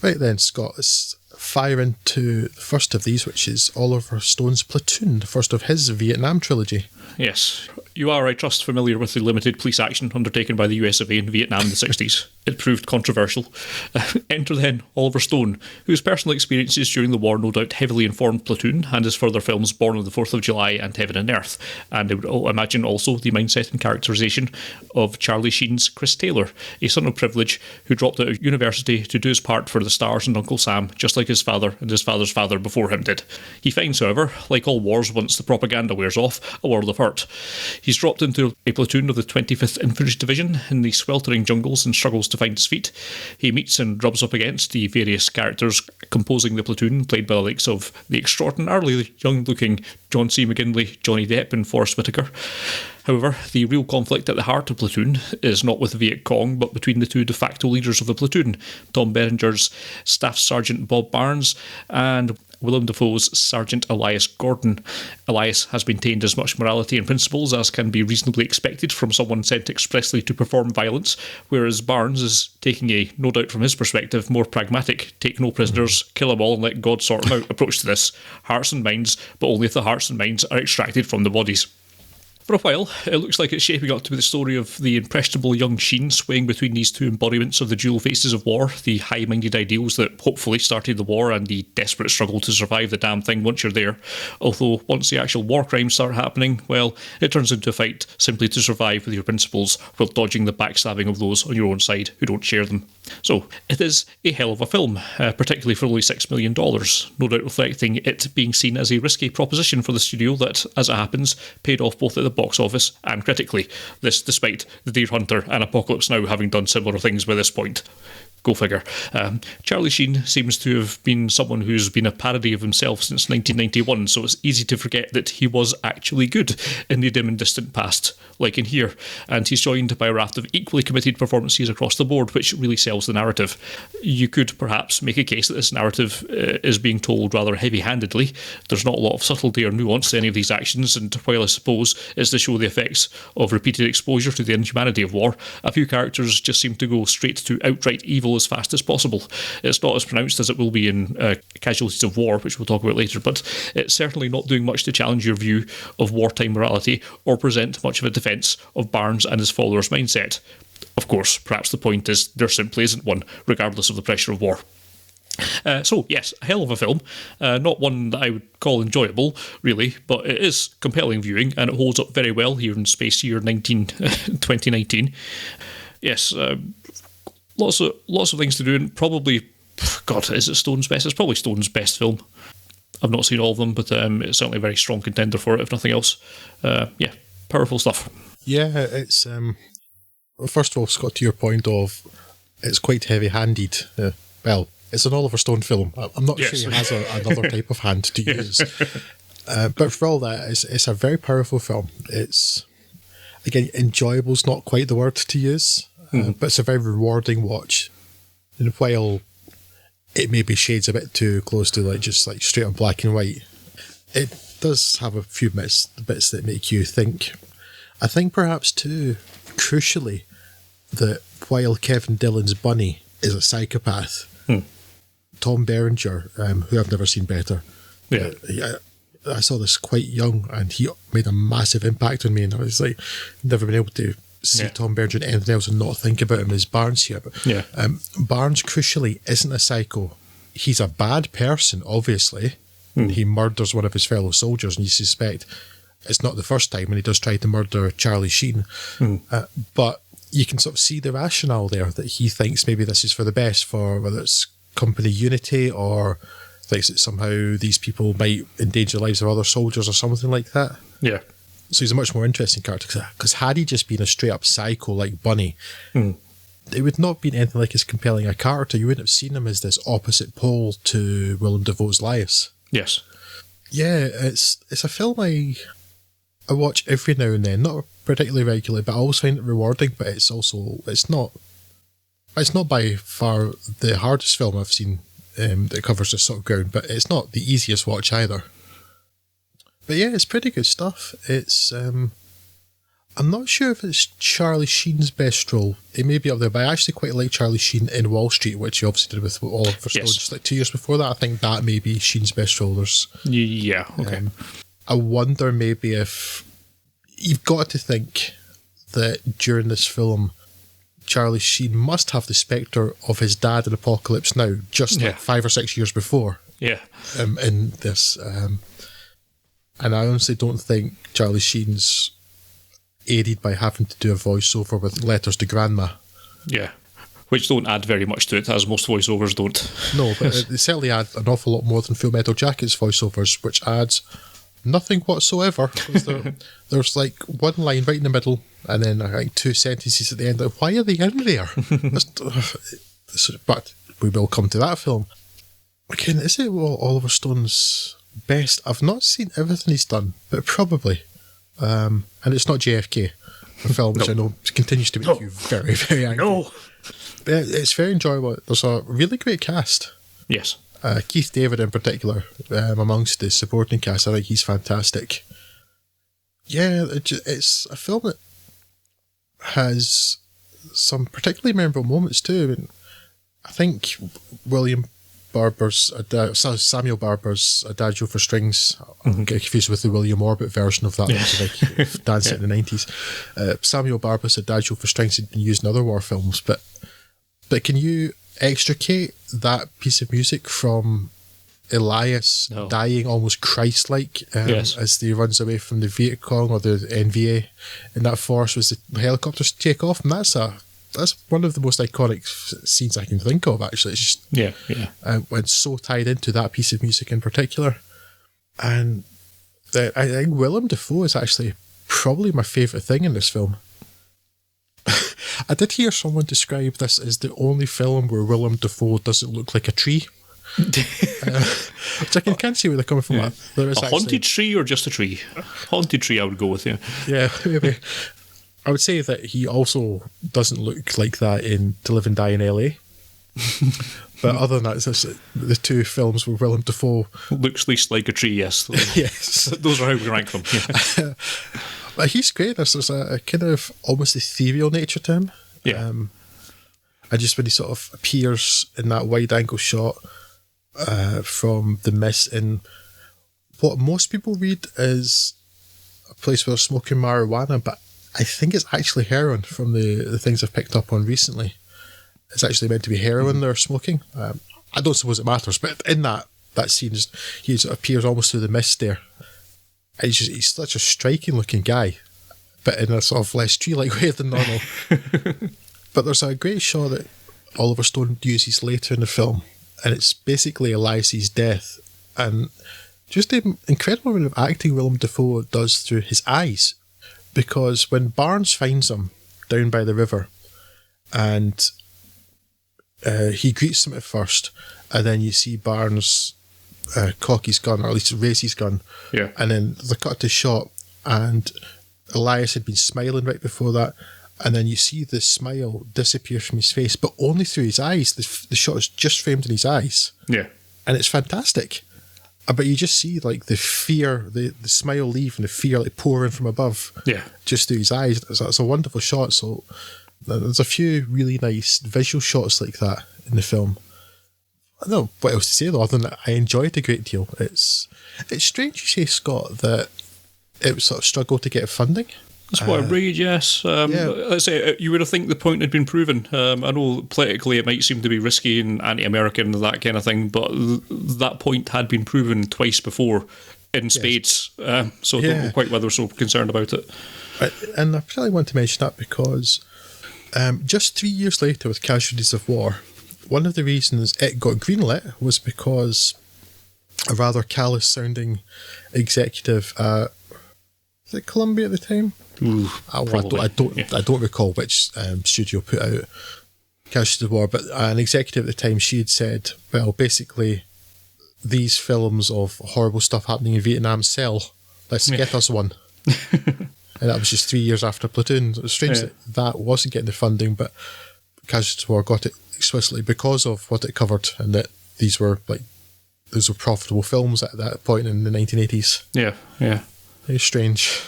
Right then, Scott, let's fire into the first of these, which is Oliver Stone's Platoon, the first of his Vietnam trilogy. Yes. You are, I trust, familiar with the limited police action undertaken by the US of A in Vietnam in the 60s. It proved controversial. Enter then Oliver Stone, whose personal experiences during the war no doubt heavily informed Platoon and his further films Born on the 4th of July and Heaven and Earth, and I would imagine also the mindset and characterisation of Charlie Sheen's Chris Taylor, a son of privilege who dropped out of university to do his part for the stars and Uncle Sam, just like his father and his father's father before him did. He finds, however, like all wars once the propaganda wears off, a world of hurt. He's dropped into a platoon of the 25th Infantry Division in the sweltering jungles and struggles to find his feet. He meets and rubs up against the various characters composing the platoon, played by the likes of the extraordinarily young-looking John C. McGinley, Johnny Depp and Forrest Whitaker. However, the real conflict at the heart of Platoon is not with Viet Cong, but between the two de facto leaders of the platoon, Tom Berenger's Staff Sergeant Bob Barnes and Willem Dafoe's Sergeant Elias Gordon. Elias has maintained as much morality and principles as can be reasonably expected from someone sent expressly to perform violence, whereas Barnes is taking a, no doubt from his perspective, more pragmatic, take no prisoners, kill them all and let God sort them out approach to this. Hearts and minds, but only if the hearts and minds are extracted from the bodies. For a while, it looks like it's shaping up to be the story of the impressionable young Sheen swaying between these two embodiments of the dual faces of war, the high-minded ideals that hopefully started the war and the desperate struggle to survive the damn thing once you're there. Although, once the actual war crimes start happening, well, it turns into a fight simply to survive with your principles while dodging the backstabbing of those on your own side who don't share them. So, it is a hell of a film, particularly for only $6 million, no doubt reflecting it being seen as a risky proposition for the studio that, as it happens, paid off both at the box office and critically. This despite The Deer Hunter and Apocalypse Now having done similar things by this point. Go figure. Charlie Sheen seems to have been someone who's been a parody of himself since 1991, so it's easy to forget that he was actually good in the dim and distant past, like in here, and he's joined by a raft of equally committed performances across the board, which really sells the narrative. You could perhaps make a case that this narrative is being told rather heavy-handedly. There's not a lot of subtlety or nuance to any of these actions, and while I suppose it's to show the effects of repeated exposure to the inhumanity of war, a few characters just seem to go straight to outright evil as fast as possible. It's not as pronounced as it will be in Casualties of War, which we'll talk about later, but it's certainly not doing much to challenge your view of wartime morality or present much of a defence of Barnes and his followers' mindset. Of course, perhaps the point is there simply isn't one, regardless of the pressure of war. So, yes, a hell of a film. Not one that I would call enjoyable, really, but it is compelling viewing, and it holds up very well here in space year 2019. Yes, lots of things to do, and probably, God, is it Stone's best? It's probably Stone's best film. I've not seen all of them, but it's certainly a very strong contender for it, if nothing else. Yeah, powerful stuff. Yeah, it's... first of all, Scott, to your point of it's quite heavy-handed. Well, it's an Oliver Stone film. I'm not sure he has another type of hand to use. But for all that, it's a very powerful film. It's, again, enjoyable is not quite the word to use, but it's a very rewarding watch. And while it maybe shades a bit too close to just straight on black and white, it does have a few bits that make you think. I think perhaps too, crucially, that while Kevin Dillon's Bunny is a psychopath, Tom Berenger, who I've never seen better, I saw this quite young and he made a massive impact on me, and I was like, never been able to see Tom Berenger in anything else and not think about him as Barnes here. But Barnes, crucially, isn't a psycho. He's a bad person, obviously. He murders one of his fellow soldiers, and you suspect it's not the first time, and he does try to murder Charlie Sheen. But you can sort of see the rationale there, that he thinks maybe this is for the best, for whether it's company unity or thinks that somehow these people might endanger the lives of other soldiers or something like that. Yeah. So he's a much more interesting character, because had he just been a straight-up psycho like Bunny, it would not have been anything like as compelling a character. You wouldn't have seen him as this opposite pole to Willem Dafoe's Lias. Yes. Yeah, it's a film I watch every now and then, not particularly regularly, but I always find it rewarding. But it's not by far the hardest film I've seen that covers this sort of ground, but it's not the easiest watch either. But yeah, it's pretty good stuff. It's I'm not sure if it's Charlie Sheen's best role. It may be up there, but I actually quite like Charlie Sheen in Wall Street, which he obviously did with Oliver Stone just like 2 years before that. I think that may be Sheen's best role. Yeah, okay. I wonder maybe if... You've got to think that during this film, Charlie Sheen must have the spectre of his dad in Apocalypse Now, just like 5 or 6 years before. Yeah. In this. And I honestly don't think Charlie Sheen's aided by having to do a voiceover with letters to grandma. Yeah, which don't add very much to it, as most voiceovers don't. No, but they certainly add an awful lot more than Full Metal Jacket's voiceovers, which adds nothing whatsoever. There's like one line right in the middle, and then I think 2 sentences at the end. Why are they in there? But we will come to that film. Again, is it Oliver Stone's best? I've not seen everything he's done, but probably. And it's not JFK, a film which I know continues to make you very, very angry. No! It's very enjoyable. There's a really great cast. Yes. Keith David in particular, amongst the supporting cast, I think he's fantastic. Yeah, it's a film that has some particularly memorable moments too. I mean, I think Samuel Barber's Adagio for Strings, I'm getting confused with the William Orbit version of that, like dance in the 90s. Samuel Barber's Adagio for Strings had been used in other war films, but can you extricate that piece of music from Elias dying almost Christ-like as he runs away from the Viet Cong or the NVA in that forest as the helicopters take off? And that's one of the most iconic scenes I can think of, actually. It's just when it's so tied into that piece of music in particular. And I think Willem Dafoe is actually probably my favourite thing in this film. I did hear someone describe this as the only film where Willem Dafoe doesn't look like a tree. Which I can see where they're coming from. There is haunted tree or just a tree? Haunted tree I would go with, yeah. Yeah, maybe. I would say that he also doesn't look like that in To Live and Die in LA. But other than that, it's the 2 films where Willem Dafoe looks least like a tree, yes. Yes. Those are how we rank them. Yeah. But he's great. There's a kind of almost ethereal nature to him. Yeah. And just when he sort of appears in that wide angle shot from the mist in what most people read is a place where they're smoking marijuana, but I think it's actually heroin from the things I've picked up on recently. It's actually meant to be heroin they're smoking. I don't suppose it matters, but in that scene, he sort of appears almost through the mist there. He's such a striking looking guy, but in a sort of less tree-like way than normal. But there's a great shot that Oliver Stone uses later in the film, and it's basically Elias's death. And just the incredible amount of acting Willem Dafoe does through his eyes. Because when Barnes finds him down by the river, and he greets him at first, and then you see Barnes cock his gun, or at least raise his gun, and then they cut to shot, and Elias had been smiling right before that, and then you see the smile disappear from his face, but only through his eyes. The shot is just framed in his eyes, and it's fantastic. But you just see like the fear, the smile leave, and the fear like pouring from above, just through his eyes. It's a wonderful shot. So there's a few really nice visual shots like that in the film. I don't know what else to say though, other than that I enjoy it a great deal. It's strange you say, Scott, that it sort of struggled to get funding. That's what I read, yes. Let's say you would have think the point had been proven. I know politically it might seem to be risky and anti-American and that kind of thing, but that point had been proven twice before in spades. So I don't know quite whether we're so concerned about it. And I particularly want to mention that because just 3 years later with Casualties of War, one of the reasons it got greenlit was because a rather callous-sounding executive at, was it Columbia at the time? Ooh, I don't recall which studio put out Casualties of War, but an executive at the time, she had said, well, basically, these films of horrible stuff happening in Vietnam sell. Let's get us one. And that was just 3 years after Platoon. It was strange that wasn't getting the funding, but Casualties of War got it explicitly because of what it covered, and that these were profitable films at that point in the 1980s. Yeah. Very strange.